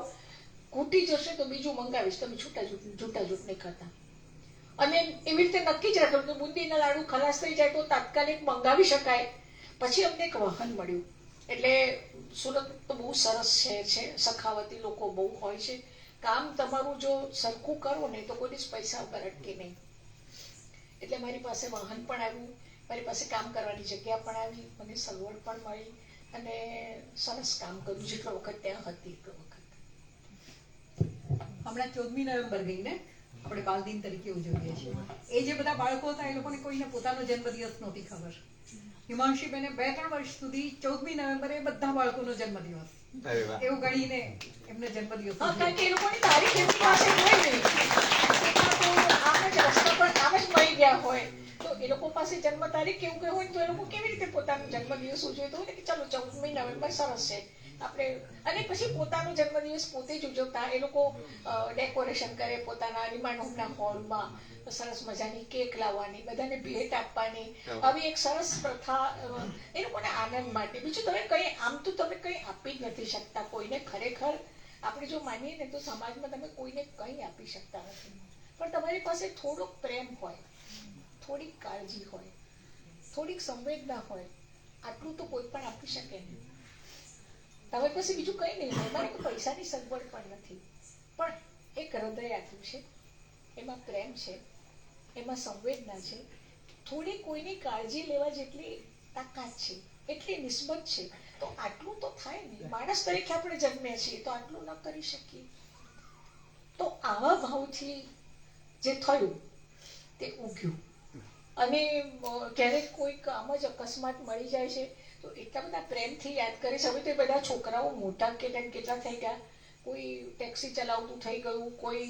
ખૂટી જશે તો બીજું મંગાવીશ, તમે જૂઠા જૂઠ નહીં કરતા. અને એવી રીતે નક્કી જ રાખ્યું કે બુંદીના લાડુ ખલાસ થઈ જાય તો તાત્કાલિક મંગાવી શકાય. પછી અમને એક વાહન મળ્યું. એટલે સુરત તો બહુ સરસ શહેર છે, સખાવતી લોકો બહુ હોય છે. કામ તમારું જો સરખું કરો ને તો કોઈ દિવસ પૈસા ઉપર અટકે નહીં. એટલે મારી પાસે વાહન પણ આવ્યું, મારી પાસે કામ કરવાની જગ્યા પણ આવી, મને સગવડ પણ મળી અને સરસ કામ કર્યું. જેટલો વખત ત્યાં હતી એટલો વખત. હમણાં 14મી નવેમ્બર ગઈ ને, આપણે બાળ દિન તરીકે ઉજવીએ છીએ. એ જે બધા બાળકો હતા એ લોકોને કોઈને પોતાનો જન્મદિવસ નહોતી ખબર. હિમાંશુબેને 2-3 વર્ષ સુધી 14મી નવેમ્બરે બધા બાળકોનો જન્મદિવસ એવું ગણીને એમને જન્મદિવસ. કારણ કે એ લોકોની તારીખ એમની પાસે હોય નહીં, આમ જ રસ્તા પર આમ જ મળી ગયા હોય તો એ લોકો પાસે જન્મ તારીખ કેવું કઈ હોય તો એ લોકો કેવી રીતે પોતાનો જન્મદિવસ ઉજવે? તો કે ચાલો 14મી નવેમ્બર સરસ છે આપણે. અને પછી પોતાનો જન્મદિવસ પોતે જ ઉજવતા. એ લોકો ડેકોરેશન કરે પોતાના રિમાન્ડ હોમના હોલમાં, સરસ મજાની કેક લાવવાની, બધાને ભેટ આપવાની, આવી એક સરસ પ્રથા એ લોકોને આનંદ માટે. બીજું તમે કંઈ આમ તો તમે કંઈ આપી જ નથી શકતા કોઈને. ખરેખર આપણે જો માનીએ ને તો સમાજમાં તમે કોઈને કંઈ આપી શકતા નથી. પણ તમારી પાસે થોડોક પ્રેમ હોય, થોડીક કાળજી હોય, થોડીક સંવેદના હોય, આટલું તો કોઈ પણ આપી શકે નહીં. તમારી પાસે બીજું કંઈ નહીં હોય, મારે પૈસાની સગવડ પણ નથી, પણ એક હૃદય આપ્યું છે, એમાં પ્રેમ છે, એમાં સંવેદના છે, થોડી કોઈની કાળજી લેવા જેટલી તાકાત છે, એટલી નિસ્બત છે. તો આટલું તો થાય ને, માણસ તરીકે આપણે જન્મ્યા છીએ તો આટલું ન કરી શકીએ. તો આવા ભાવથી જે થયું તે ઉગ્યું. અને ક્યારેક કોઈક આમ જ અકસ્માત મળી જાય છે તો એટલા બધા પ્રેમથી યાદ કરે છે. હવે તો બધા છોકરાઓ મોટા કેટલા થઈ ગયા, કોઈ ટેક્સી ચલાવતું થઈ ગયું, કોઈ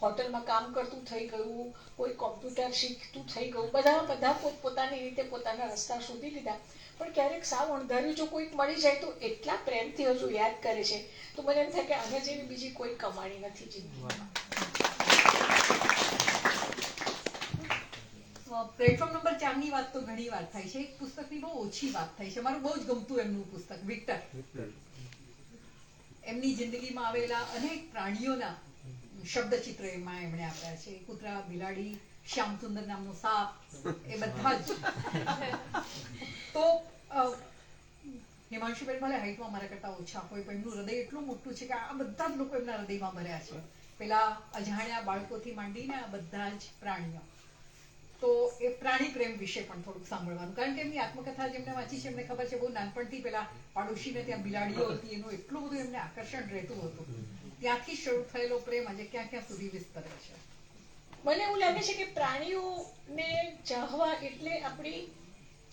હોટલમાં કામ કરતું થઈ ગયું, કોઈ કોમ્પ્યુટર શીખતું થઈ ગયું, બધા પોતપોતાની રીતે પોતાના રસ્તા શોધી લીધા. પણ ક્યારેક સાવ અણધાર્યું જો કોઈક મળી જાય તો એટલા પ્રેમથી હજુ યાદ કરે છે. તો મને એમ થાય કે આના જેવી બીજી કોઈ કમાણી નથી જિંદગીમાં. પ્લેટફોર્મ નંબર 4 ની વાત તો ઘણી વાર થાય છે. એક પુસ્તકની બહુ ઓછી વાત થાય છે. મારું બહુ જ ગમતું એમનું પુસ્તક વિક્ટર. એમની જિંદગીમાં આવેલા અનેક પ્રાણીઓના શબ્દચિત્ર એમાં એમણે આપ્યા છે. કૂતરા, બિલાડી, શ્યામસુંદર નામનો સાપ, એ બધા જ. તો હિમાંશુબેન ભલે હાઈટમાં મારા કરતા ઓછા હોય પણ એમનું હૃદય એટલું મોટું છે કે આ બધા જ લોકો એમના હૃદયમાં ભર્યા છે. પેલા અજાણ્યા બાળકોથી માંડીને આ બધા જ પ્રાણીઓ. તો એ પ્રાણી પ્રેમ વિશે પણ થોડુંક સાંભળવાનું, કારણ કે એમની આત્મકથા જેમને વાંચી છે એમને ખબર છે બહુ નાનપણથી પેલા પાડોશીને ત્યાં બિલાડીઓ હતી એનું એટલું બધું એમને આકર્ષણ રહેતું હતું. ત્યાંથી શરૂ થયેલો પ્રેમ આજે ક્યાં ક્યાં સુધી વિસ્તરે છે. મને એવું લાગે છે કે પ્રાણીઓને ચાહવા એટલે આપણી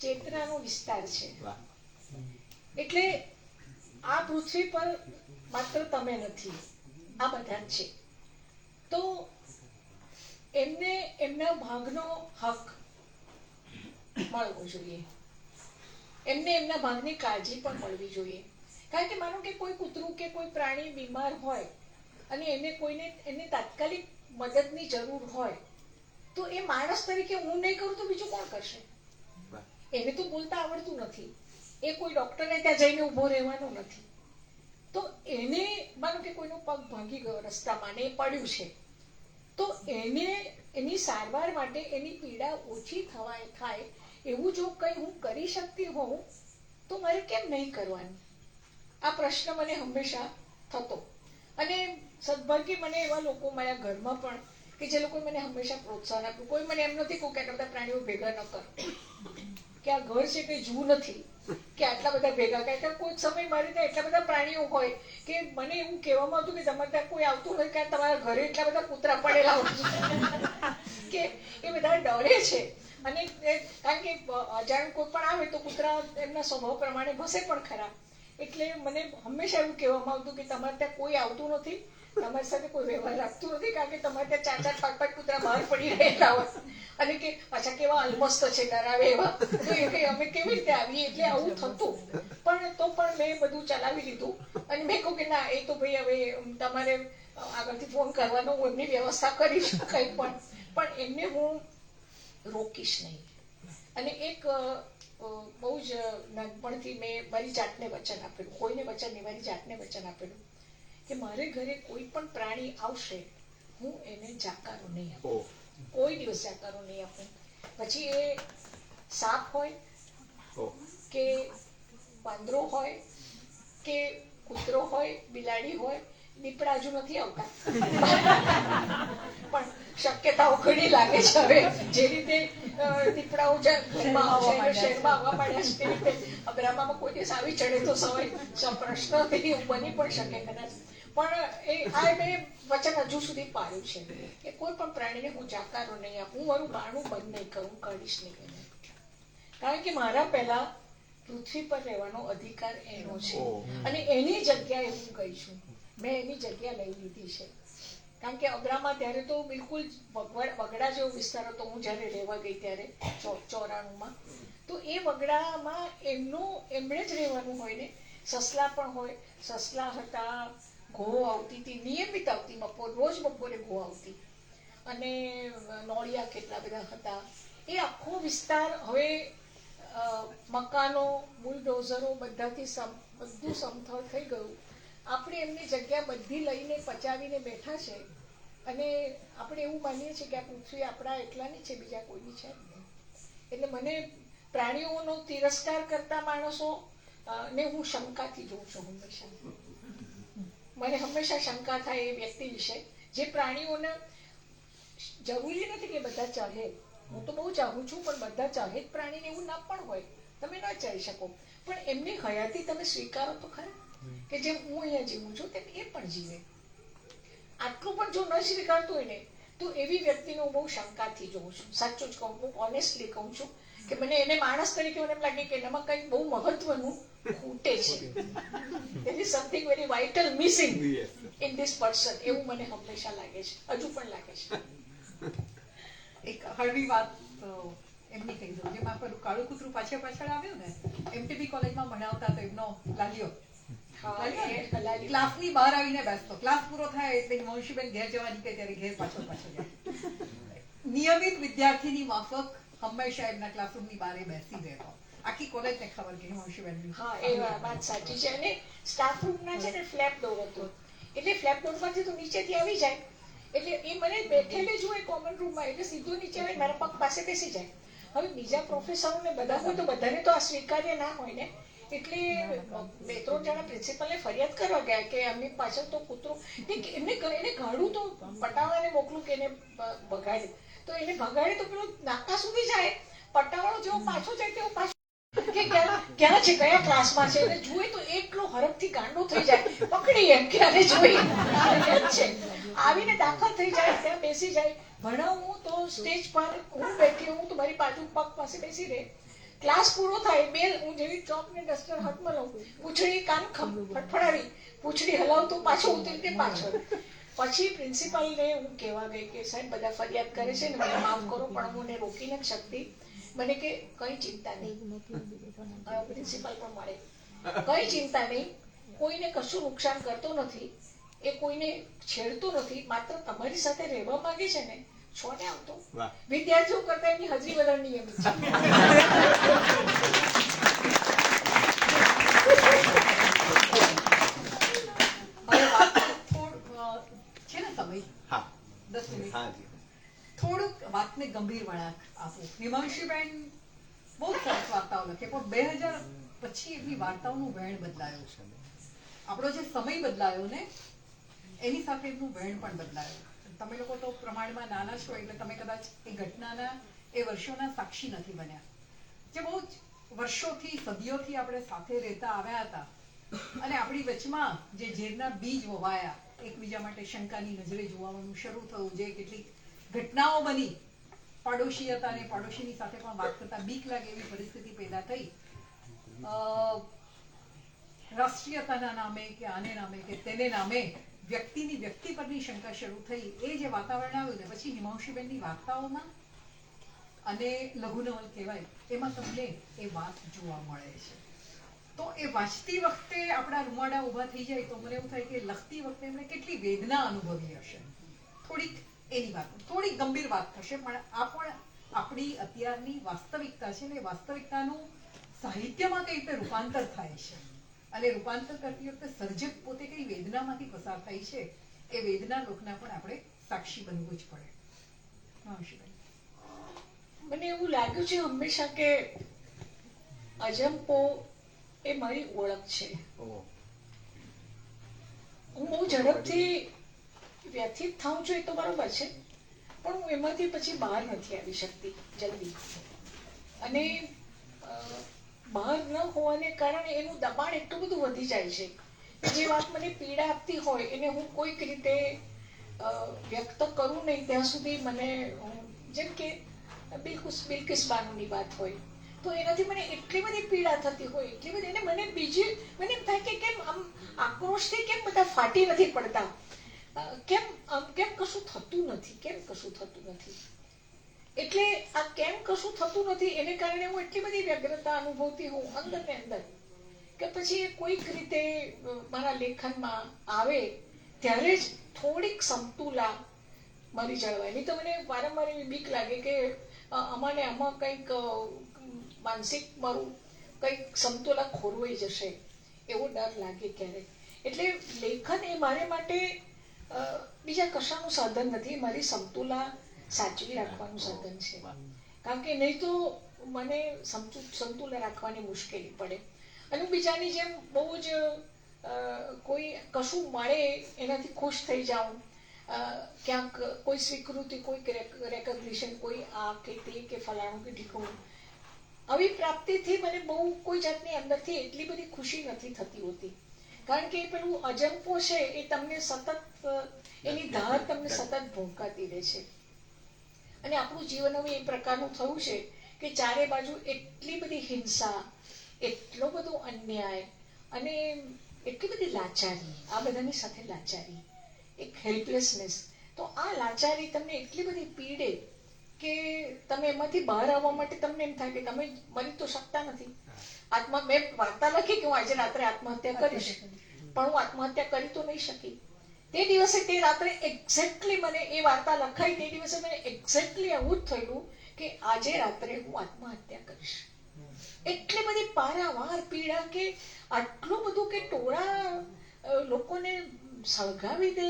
ચેતનાનો વિસ્તાર છે. એટલે આ પૃથ્વી પર માત્ર તમે નથી, આ બધા જ છે. તો એમને એમના ભાગનો હક મળવો જોઈએ, એમને એમના ભાગની કાળજી પણ મળવી જોઈએ. કારણ કે માનો કે કોઈ કૂતરું કે કોઈ પ્રાણી બીમાર હોય અને એને તાત્કાલિક મદદની જરૂર હોય તો એ માણસ તરીકે હું નહીં કરું તો બીજું કોણ કરશે? એને તો બોલતા આવડતું નથી, એ કોઈ ડોક્ટરને ત્યાં જઈને ઊભો રહેવાનો નથી. તો એને માનો કે કોઈનો પગ ભાંગી ગયો રસ્તામાં ને એ પડ્યું છે, તો એની સારવાર માટે એની પીડા ઓછી થાય એવું જો કંઈ હું કરી શકતી હોઉં તો મારે કેમ નહીં કરવાનું? આ પ્રશ્ન મને હંમેશા થતો. અને સદભાગ્યે મને એવા લોકો મારા ઘરમાં પણ કે જે લોકોએ મને હંમેશા પ્રોત્સાહન આપ્યું. કોઈ મને એમ નથી કહું કે આટલા બધા પ્રાણીઓ ભેગા ન કર, કે આ ઘર છે કે જૂ નથી કે આટલા બધા ભેગા. કારણ કે કોઈ સમય મારી ત્યાં એટલા બધા પ્રાણીઓ હોય કે મને એવું કહેવામાં આવતું કે તમારે ત્યાં કોઈ આવતું હોય કે તમારા ઘરે એટલા બધા કૂતરા પડેલા હોય કે એ બધા ડરે છે. અને કારણ કે અજાણ કોઈ પણ આવે તો કૂતરા એમના સ્વભાવ પ્રમાણે ભસે પણ ખરા. એટલે મને હંમેશા એવું કહેવામાં આવતું કે તમારે ત્યાં કોઈ આવતું નથી, તમારી સાથે કોઈ વ્યવહાર રાખતું નથી, કારણ કે તમારે ત્યાં 4-4, 5-5 કૂતરા બહાર પડી રહેલા હોય અને કે પાછા કેવા અલમસ્ત છે, ડરાવે એવા. તો એ અમે કેવી રીતે આવીએ? એટલે આવું થતું. પણ તો પણ મેં બધું ચલાવી લીધું અને મેં કહું કે ના, એ તો ભાઈ હવે તમારે આગળથી ફોન કરવાનો, હું એમની વ્યવસ્થા કરીશ કંઈ પણ એમને હું રોકીશ નહીં. અને એક બહુ જ નાનપણથી મેં મારી જાતને વચન આપેલું, કોઈને વચન નહીં, મારી જાતને વચન આપેલું કે મારે ઘરે કોઈ પણ પ્રાણી આવશે હું એને જાકારો નહીં આપું, કોઈ દિવસ જાકારો નહીં આપું. પછી એ સાપ હોય કે પાંદરો હોય કે કૂતરો હોય, બિલાડી હોય, દીપડા હજુ નથી આવતા પણ શક્યતાઓ ઘણી લાગે છે. હવે જે રીતે દીપડાઓ શહેરમાં આવવા માંડ્યા છે તે રીતે અબ્રામામાં કોઈ દિવસ આવી ચડે તો સવાય પ્રશ્ન બની પણ શકે કદાચ. પણ આ મેં વચન હજુ સુધી પાડ્યું છે કે કોઈ પણ પ્રાણીને હું જાકારો નહીં આપું, હું મારું બારણું બંધ નહીં કરું, કાઢીશ નહીં. કારણ કે મારા પહેલા પૃથ્વી પર રહેવાનો અધિકાર એનો છે અને એની જગ્યાએ હું ગઈ છું, મેં એની જગ્યા લઈ લીધી છે. કારણ કે અબ્રામા ત્યારે તો બિલકુલ વગડા જેવો વિસ્તાર હતો. હું જ્યારે રહેવા ગઈ ત્યારે 94માં, તો એ વગડામાં એમણે જ રહેવાનું હોય ને. સસલા પણ હોય, સસલા હતા, ઘોડો આવતી હતી, નિયમિત આવતી, રોજ બપોરે ઘો આવતી, અને નોળિયા કેટલા બધા હતા. એ આખો વિસ્તાર હવે મકાનો, બુલડોઝરો બધાથી બધું સમથળ થઈ ગયું. આપણે એમની જગ્યા બધી લઈને પચાવીને બેઠા છે અને આપણે એવું માનીએ છીએ કે આ પૃથ્વી આપણા એકલાની છે, બીજા કોઈની છે નહીં. એટલે મને પ્રાણીઓનો તિરસ્કાર કરતા માણસો ને હું શંકાથી જોઉં છું હંમેશા. મને હંમેશા શંકા થાય એ વ્યક્તિ વિશે જે પ્રાણીઓને જરૂરી નથી કે બધા ચાહે, હું તો બહુ ચાહું છું, પણ બધા ચાહે જ પ્રાણીને એવું ના પણ હોય. તમે ન ચાલી શકો, પણ એમની હયાતી તમે સ્વીકારો તો ખરા કે જેમ હું અહીંયા જીવું છું તેમ એ પણ જીવે. આટલું પણ જો ન સ્વીકારતું હોય ને તો એવી વ્યક્તિને હું બહુ શંકાથી જોઉં છું. સાચું જ કહું, હું ઓનેસ્ટલી કહું છું કે મને એને માણસ તરીકે મને એમ લાગે કે એનામાં કંઈક બહુ મહત્વનું ખૂટે છે. there is something very vital missing in this person, એવું મને હંમેશા લાગે છે, હજુ પણ લાગે છે. એક હળવી વાત એમની કહી દઉં, જેમાં પેલું કાળું કૂતરું પાછળ આવ્યું ને, MTB કોલેજમાં ભણાવતા તો એમનો લાલ્યો ક્લાસની બહાર આવીને બેસતો, ક્લાસ પૂરો થાય એટલે હિમાંશુબેન ઘેર જવા નીકળે ત્યારે ઘેર પાછળ જાય. નિયમિત વિદ્યાર્થીની માફક હંમેશા એમના ક્લાસરૂમની બહાર બેસી રહેતો. આખી કોલેજને ખબર કે હિમાંશુબેન. હા, એ વાત સાચી છે. અને સ્ટાફ રૂમના છે ને ફ્લેપ ડોર હતો, એટલે ફ્લેપ ડોરમાંથી તો નીચેથી આવી જાય, એટલે એ મને બેઠેલી જ હોય કોમન રૂમમાં, એટલે સીધું નીચે આવે મારા પગ પાસે બેસી જાય. હવે બીજા પ્રોફેસરોને બધા હોય તો બધાને તો આ સ્વીકાર્ય ના હોય ને, એટલે 2-3 જણા પ્રિન્સિપલને ફરિયાદ કરવા ગયા કે એમની પાછળ તો કૂતરો, એને ગાડું તો પટાવાળાને મોકલું કે એને ભગાડે, તો એને ભગાડે તો પેલું નાકા સુધી જાય, પટાવાળો જેવો પાછો જાય તેવો પાછો કે ક્યાં છે, કયા ક્લાસમાં છે, એને જોઈ તો એટલો હરખથી ગાંડો થઈ જાય, પકડી એમ કે આને જોઈ છે, આવીને દાખલ થઈ જાય, ત્યાં બેસી જાય. ભણાવું તો સ્ટેજ પર હું બેઠી, હું તો મારી બાજુ પગ પાસે બેસી રહે. ક્લાસ પૂરો થાય, બેલ હું જેવી ચોક ને ડસ્ટર હાથમાં લઉં, પૂંછડી કાન ફટફડાવી, પૂંછડી હલાવતો પાછો ઉતરીને પાછળ. પછી પ્રિન્સિપાલને હું કહેવા ગઈ કે સાહેબ બધા ફરિયાદ કરે છે ને, મને માફ કરો, પણ હું રોકી નથી શકતી. મને કે કઈ ચિંતા નહીં, પ્રિન્સિપાલ પણ મળે, કઈ ચિંતા નહીં, કોઈને કશું નુકસાન કરતો નથી, એ કોઈને છેડતો નથી, માત્ર તમારી સાથે રહેવા માંગે છે ને, છો ને આવતો. વિદ્યાર્થીઓ કરતા એની હાજરી વધારે નિયમિત છે. છે ને સમય 10 મિનિટ, થોડુંક વાતને ગંભીર વળાંક આપો. હિમાંશુબેન બહુ સરસ વાર્તાઓ લખે, પણ 2000 પછી એમની વાર્તાઓનું વહેણ બદલાયું છે. આપણો જે સમય બદલાયો ને એની સાથે એમનું વહેણ પણ બદલાયું. તમે લોકો તો પ્રમાણમાં નાના છો એટલે તમે કદાચ એ ઘટનાના એ વર્ષોના સાક્ષી નથી બન્યા, જે બહુ જ વર્ષોથી સદીઓથી આપણે સાથે રહેતા આવ્યા હતા, અને આપણી વચમાં જે ઝેરના બીજ વવાયા, એકબીજા માટે શંકાની નજરે જોવાનું શરૂ થયું, જે કેટલીક ઘટનાઓ બની, પાડોશી હતા અને પાડોશીની સાથે પણ વાત કરતા બીક લાગે એવી પરિસ્થિતિ પેદા થઈ, રાષ્ટ્રીયતાના નામે કે આને નામે કે તેને નામે વ્યક્તિની વ્યક્તિ પરની શંકા શરૂ થઈ. એ જે વાતાવરણ આવ્યું ને પછી હિમાંશુબેનની વાર્તાઓમાં અને લઘુનવલ કહેવાય એમાં તમને એ વાત જોવા મળે છે. તો એ વાંચતી વખતે આપણા રૂવાડા ઊભા થઈ જાય તો મને એવું થાય કે લખતી વખતે એમણે કેટલી વેદના અનુભવી હશે. થોડીક એની વાત, થોડીક ગંભીર વાત થશે, પણ આ પણ આપણી અત્યારની વાસ્તવિકતા છે ને, વાસ્તવિકતાનું સાહિત્યમાં કઈ રીતે રૂપાંતર થાય છે, અને રૂપાંતર કરતી વખતે સર્જક પોતે કઈ વેદનામાંથી પસાર થાય છે, એ વેદના લોકના પણ આપણે સાક્ષી બનવું જ પડે. મને એવું લાગ્યું છે હંમેશા કે અજંપો એ મારી ઓળખ છે. હું બહુ ઝડપથી વ્યથિત થાઉં છું એ તો બરોબર છે, પણ હું એમાંથી પછી બહાર નથી આવી શકતી જલ્દી, અને બહાર ન હોવાને કારણે એનું દબાણ એટલું બધું વધી જાય છે કે જે વાત મને પીડા આપતી હોય એને હું કોઈક રીતે વ્યક્ત કરું નહીં ત્યાં સુધી મને, જેમ કે બિલકિસ બાનુની વાત હોય તો એનાથી મને એટલી બધી પીડા થતી હોય, એટલી બધી, અને મને એમ થાય કે કેમ આમ આક્રોશથી કેમ બધા ફાટી નથી પડતા, કેમ કશું થતું નથી, કેમ કશું થતું નથી. એટલે આ કેમ કશું થતું નથી એને કારણે હું એટલી બધી વ્યગ્રતા અનુભવતી હોઉં અંદર ને અંદર કે પછી કોઈક રીતે મારા લેખનમાં આવે ત્યારે જ થોડીક સમતુલા મારી જળવાય. નહીં તો મને વારંવાર એવી બીક લાગે કે આમાં કંઈક માનસિક મારું કંઈક સમતુલા ખોરવાઈ જશે, એવો ડર લાગે ક્યારેક. એટલે લેખન એ મારે માટે બીજા કશાનું સાધન નથી, મારી સમતુલા સાચવી રાખવાનું સાધન છે. કારણ કે નહીં તો મને સંતુલન રાખવાની મુશ્કેલી પડે, અને હું બીજાની જેમ બહુ જ કોઈ કશું મળે એનાથી ખુશ થઈ જાઉં, ક્યાંક કોઈ સ્વીકૃતિ, કોઈ રેકગ્નિશન, કોઈ આ કે તે કે ફલાણું કે ઢીકણું, આવી પ્રાપ્તિથી મને બહુ કોઈ જાતની અંદરથી એટલી બધી ખુશી નથી થતી હોતી, કારણ કે એ પેલું અજંપો છે એ તમને સતત એની ધાર તમને સતત ભોંકાતી રહે છે. અને આપણું જીવન હવે એ પ્રકારનું થયું છે કે ચારે બાજુ એટલી બધી હિંસા, એટલો બધો અન્યાય અને એટલી બધી લાચારી, આ બધાની સાથે લાચારી, એક હેલ્પલેસનેસ. તો આ લાચારી તમને એટલી બધી પીડે કે તમે એમાંથી બહાર આવવા માટે તમને એમ થાય કે તમે મરી તો શકતા નથી. મેં વાર્તા લખી કે હું આજે રાત્રે આત્મહત્યા કરીશ, પણ હું આત્મહત્યા કરી તો નહીં શકી. તે દિવસે તે રાત્રે એક્ઝેક્ટલી મને એ વાર્તા લખાઈ તે દિવસે મને એક્ઝેક્ટલી આવું જ થયેલું કે આજે રાત્રે હું આત્મહત્યા કરીશ. એટલી બધી પારાવાર પીડા કે આટલું બધું કે ટોળા લોકોને સળગાવી દે,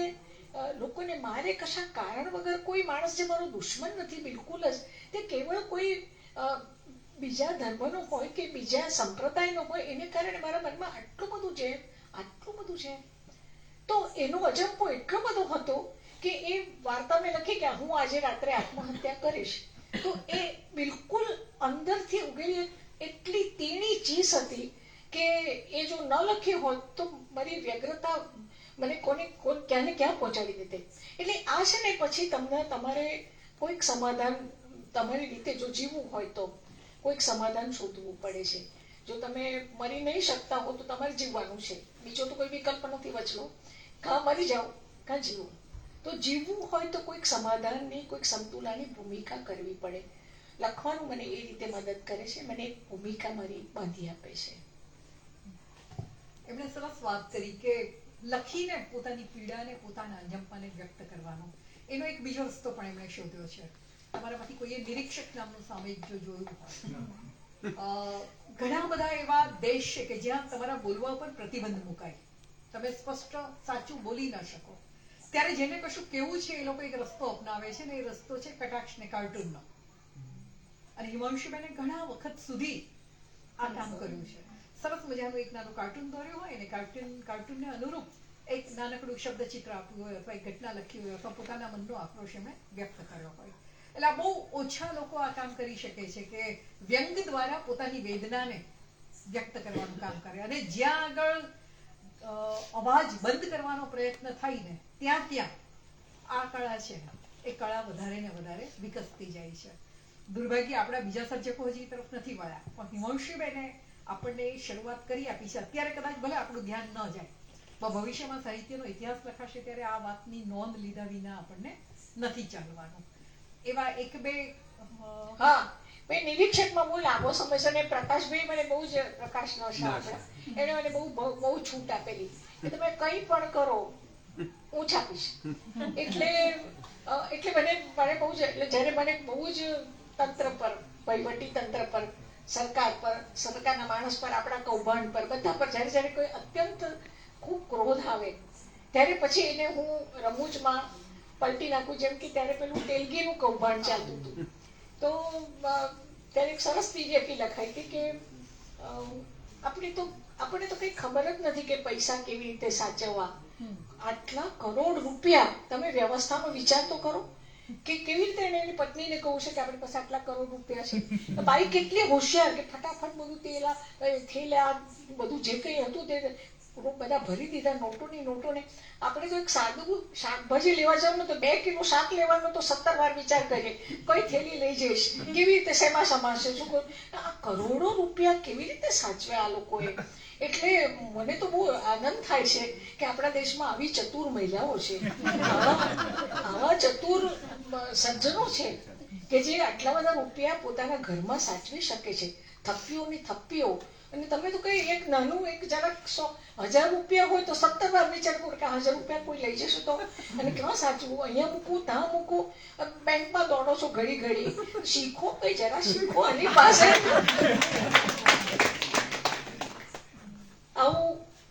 લોકોને મારે કશા કારણ વગર. કોઈ માણસ જે મારો દુશ્મન નથી બિલકુલ જ, તે કેવળ કોઈ બીજા ધર્મનો હોય કે બીજા સંપ્રદાયનો હોય એને કારણે મારા મનમાં આટલું બધું છે, આટલું બધું છે. તો એનો અજંપો એટલો બધો હતો કે એ વાર્તા મેં લખી કે હું આજે રાત્રે આત્મહત્યા કરીશ. તો એ બિલકુલ અંદરથી ઉગેલી એટલી તીણી ચીસ હતી કે એ જો ન લખી હોત તો મારી વ્યગ્રતા મને ક્યાં ને ક્યાં પહોંચાડી દેતે. એટલે આ છે ને પછી તમને તમારે કોઈક સમાધાન તમારી રીતે જો જીવવું હોય તો કોઈક સમાધાન શોધવું પડે છે. જો તમે મરી નહીં શકતા હો તો તમારે જીવવાનું છે, બીજો તો કોઈ વિકલ્પ નથી વચલો. કાં મરી જાઓ કાં જીવો. તો જીવવું હોય તો કોઈક સમાધાનની, કોઈક સંતુલાની ભૂમિકા કરવી પડે. લખવાનું મને એ રીતે મદદ કરે છે, મને એક ભૂમિકા મારી બાંધી આપે છે. એમણે સરસ વાત કરી કે લખીને પોતાની પીડાને, પોતાના અજંપાને વ્યક્ત કરવાનો એનો એક બીજો રસ્તો પણ એમણે શોધ્યો છે. તમારામાંથી કોઈએ નિરીક્ષક નામનું સામયિક જો જોયું હોય, ઘણા બધા એવા દેશ છે કે જ્યાં તમારા બોલવા પર પ્રતિબંધ મુકાય, તમે સ્પષ્ટ સાચું બોલી ન શકો. ત્યારે જેને કશું કેવું છે એ લોકો એક રસ્તો અપનાવે છે ને એ રસ્તો છે કટાક્ષ ને કાર્ટૂનનો. અને હિમાંશુબેને ઘણા વખત સુધી આ કામ કર્યું છે. સરસ મજાનું એક નાનું કાર્ટૂન દોર્યું હોય ને કાર્ટૂનને અનુરૂપ એક નાનકડું શબ્દચિત્ર આપ્યું હોય અથવા એક ઘટના લખી હોય અથવા પોતાના મનનો આક્રોશ એમણે વ્યક્ત કર્યો હોય. એટલે આ બહુ ઓછા લોકો આ કામ કરી શકે છે કે વ્યંગ દ્વારા પોતાની વેદનાને વ્યક્ત કરવાનું કામ કરે. અને જ્યાં આગળ અવાજ બંધ કરવાનો પ્રયત્ન થાય ને ત્યાં આ કળા છે એ કળા વધારે ને વધારે વિકસતી જાય છે. દુર્ભાગ્ય આપણા બીજા સર્જકો હજી તરફ નથી વળ્યા, પણ હિમાંશુબેને આપણને શરૂઆત કરી આપી છે. અત્યારે કદાચ ભલે આપણું ધ્યાન ન જાય, પણ ભવિષ્યમાં સાહિત્યનો ઇતિહાસ લખાશે ત્યારે આ વાતની નોંધ લીધા વિના આપણને નથી ચાલવાનું. એવા એક બે મેં નિરીક્ષકમાં બહુ લાંબો સમય છે અને પ્રકાશભાઈ મને બહુ જ પ્રકાશનો શોખ છે, એણે મને બહુ છૂટ આપેલી કે તમે કંઈ પણ કરો હું છાપીશ. એટલે મને બહુ જ, એટલે જ્યારે મને બહુ જ તંત્ર પર, વહીવટી તંત્ર પર, સરકાર પર, સરકારના માણસ પર, આપણા કૌભાંડ પર, બધા પર જ્યારે કોઈ અત્યંત ખૂબ ક્રોધ આવે ત્યારે પછી એને હું રમૂજમાં પલટી નાખું. જેમ કે ત્યારે પેલું તેલગીનું કૌભાંડ ચાલતું હતું, તો ત્યારે એક સરસ ત્રીજેપી લખાઈ હતી કે આપણને તો કંઈ ખબર જ નથી કે પૈસા કેવી રીતે સાચવવા. આટલા કરોડ રૂપિયા, તમે વ્યવસ્થાનો વિચાર તો કરો કે કેવી રીતે એને એની પત્નીને કહું છે કે આપણી પાસે આટલા કરોડ રૂપિયા છે. બાઈ કેટલી હોશિયાર કે ફટાફટ બધું થેલા બધું જે કંઈ હતું તે બધા ભરી દીધા, નોટોને. આપણે તો એક સાદું શાકભાજી લેવા જાવ ને તો 2 કિલો શાક લેવાનો તો 17 વાર વિચાર કરીએ, કઈ થેલી લઈ જઈશ, કેવી રીતે શેમાં સમાશે, શું કરું. આ કરોડો રૂપિયા કેવી રીતે સાચવ્યા આ લોકોએ. એટલે મને તો બહુ આનંદ થાય છે કે આપણા દેશમાં આવી ચતુર મહિલાઓ છે, આવા ચતુર સજ્જનો છે કે જે આટલા બધા રૂપિયા પોતાના ઘરમાં સાચવી શકે છે. થપ્પીઓ. અને તમે તો કઈ એક નાનું એક જરાક 1000 રૂપિયા હોય તો 17 વાર વિચાર કરો કે 1000 રૂપિયા કોઈ લઈ જશે તો, અને કેવા સાચવું, અહીંયા મૂકવું, ત્યાં મૂકવું, બેંકમાં દોડો છો ઘડી. શીખો, કઈ જરા શીખો આની પાસે.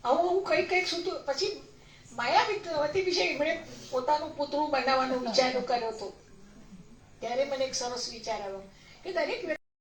આવું કંઈક સુધી પછી માયાવતી વિશે એમણે પોતાનું પુતળું બનાવવાનો વિચાર કર્યો હતો. ત્યારે મને એક સરસ વિચાર આવ્યો કે દરેક